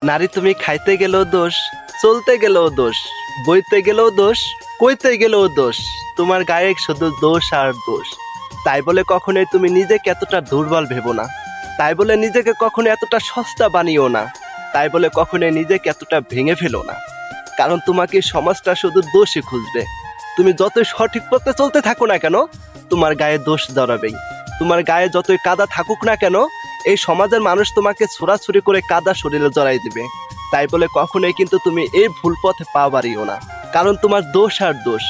নারী তুমি খাইতে গেলেও দোষ, চলতে গেলেও দোষ, বইতে গেলেও দোষ, কইতে গেলেও দোষ। তোমার গায়ে শুধু দোষ আর দোষ। তাই বলে কখনোই তুমি নিজেকে এতটা দুর্বল ভেবো না। তাই বলে নিজেকে কখনো এতটা সস্তা বানিও না। তাই বলে কখনোই নিজেকে এতটা ভেঙে ফেলো না। কারণ তোমাকে সমাজটা শুধু দোষই খুঁজবে। তুমি যতই সঠিক পথে চলতে থাকো না কেন, তোমার গায়ে দোষ জড়াবেই। তোমার গায়ে যতই কাদা থাকুক না কেন, এই সমাজের মানুষ তোমাকে ছোড়াছুরি করে কাদা শরীরে জড়াই দিবে। তাই বলে কখনোই কিন্তু তুমি এই ভুল পথে পা বাড়িও না। কারণ তোমার দোষ আর দোষ,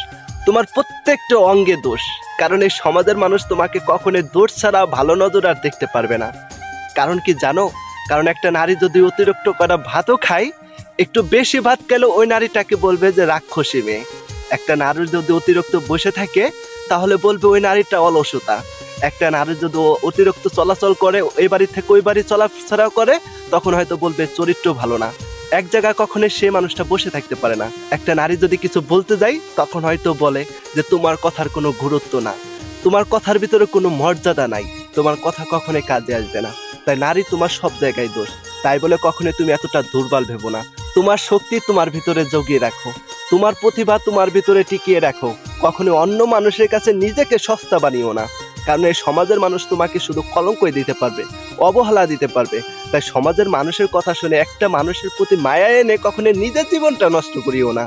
তোমার প্রত্যেকটা অঙ্গে দোষ। কারণ এই সমাজের মানুষ তোমাকে কখনোই দোষ ছাড়া ভালো নজর আর দেখতে পারবে না। কারণ কি জানো? কারণ একটা নারী যদি অতিরিক্ত করা ভাতও খায়, একটু বেশি ভাত খেলে ওই নারীটাকে বলবে যে রাক্ষসী মেয়ে। একটা নারী যদি অতিরিক্ত বসে থাকে, তাহলে বলবে ওই নারীটা অলসতা। একটা নারী যদি অতিরিক্ত চলাচল করে, এই বাড়ি থেকে ওই বাড়ি চলাফেরা করে, তখন হয়তো বলবে চরিত্র ভালো না। এক জায়গায় কখনোই সে মানুষটা বসে থাকতে পারে না। একটা নারী যদি কিছু বলতে যায়, তখন হয়তো বলে যে তোমার কথার কোনো গুরুত্ব না, তোমার কথার ভিতরে কোনো মর্যাদা নাই, তোমার কথা কখনোই কাজে আসবে না। তাই নারী তোমার সব জায়গায় দোষ। তাই বলে কখনোই তুমি এতটা দুর্বল ভেবো না। তোমার শক্তি তোমার ভিতরে জগিয়ে রাখো, তোমার প্রতিভা তোমার ভিতরে টিকিয়ে রাখো। কখনো অন্য মানুষের কাছে নিজেকে সস্তা বানিও না। কারণ এই সমাজের মানুষ তোমাকে শুধু কলঙ্কই দিতে পারবে, অবহেলা দিতে পারবে। তাই সমাজের মানুষের কথা শুনে একটা মানুষের প্রতি মায়া এনে কখনোই নিজের জীবনটা নষ্ট করিও না।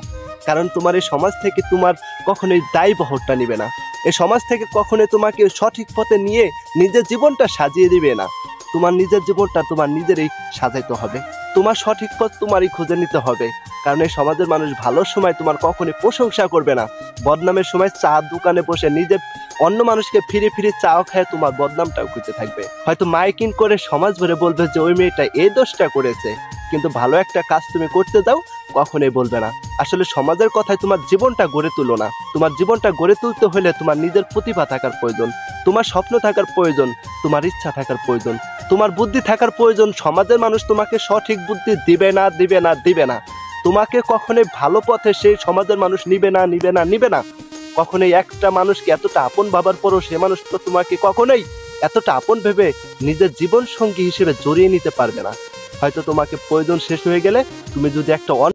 কারণ তোমার এই সমাজ থেকে তোমার কখনোই দায়বহরটা নিবে না। এই সমাজ থেকে কখনোই তোমাকে সঠিক পথে নিয়ে নিজের জীবনটা সাজিয়ে দিবে না। তোমার নিজের জীবনটা তোমার নিজেরই সাজাইতে হবে। তোমার সঠিক পথ তোমারই খুঁজে নিতে হবে। কারণ এই সমাজের মানুষ ভালোর সময় তোমার কখনোই প্রশংসা করবে না। বদনামের সময় চা দোকানে বসে নিজে অন্য মানুষকে ফিরে ফিরে চাও খায় তোমার বদনামটাও খুঁজে থাকবে। হয়তো মাইকিং করে সমাজ ভরে বলবে যে ওই মেয়েটা এই দোষটা করেছে, কিন্তু ভালো একটা কাজ তুমি করতে দাও, কখনোই বলবে না। আসলে সমাজের কথায় তোমার জীবনটা গড়ে তুলো না। তোমার জীবনটা গড়ে তুলতে হলে তোমার নিজের প্রতিভা থাকার প্রয়োজন, তোমার স্বপ্ন থাকার প্রয়োজন, তোমার ইচ্ছা থাকার প্রয়োজন, তোমার বুদ্ধি থাকার প্রয়োজন। সমাজের মানুষ তোমাকে সঠিক বুদ্ধি দিবে না, দিবে না, দিবে না। তোমাকে কখনোই ভালো পথে সেই সমাজের মানুষ নিবে না, নিবে না, নিবে না। কখনোই একটা মানুষকে এতটা আপন ভাবার পরও সে মানুষ তো তোমাকে কখনোই এতটা আপন ভেবে নিজের জীবন সঙ্গী হিসেবে জড়িয়ে নিতে পারবে না। হয়তো তোমাকে প্রয়োজন শেষ হয়ে গেলে তুমি যদি একটা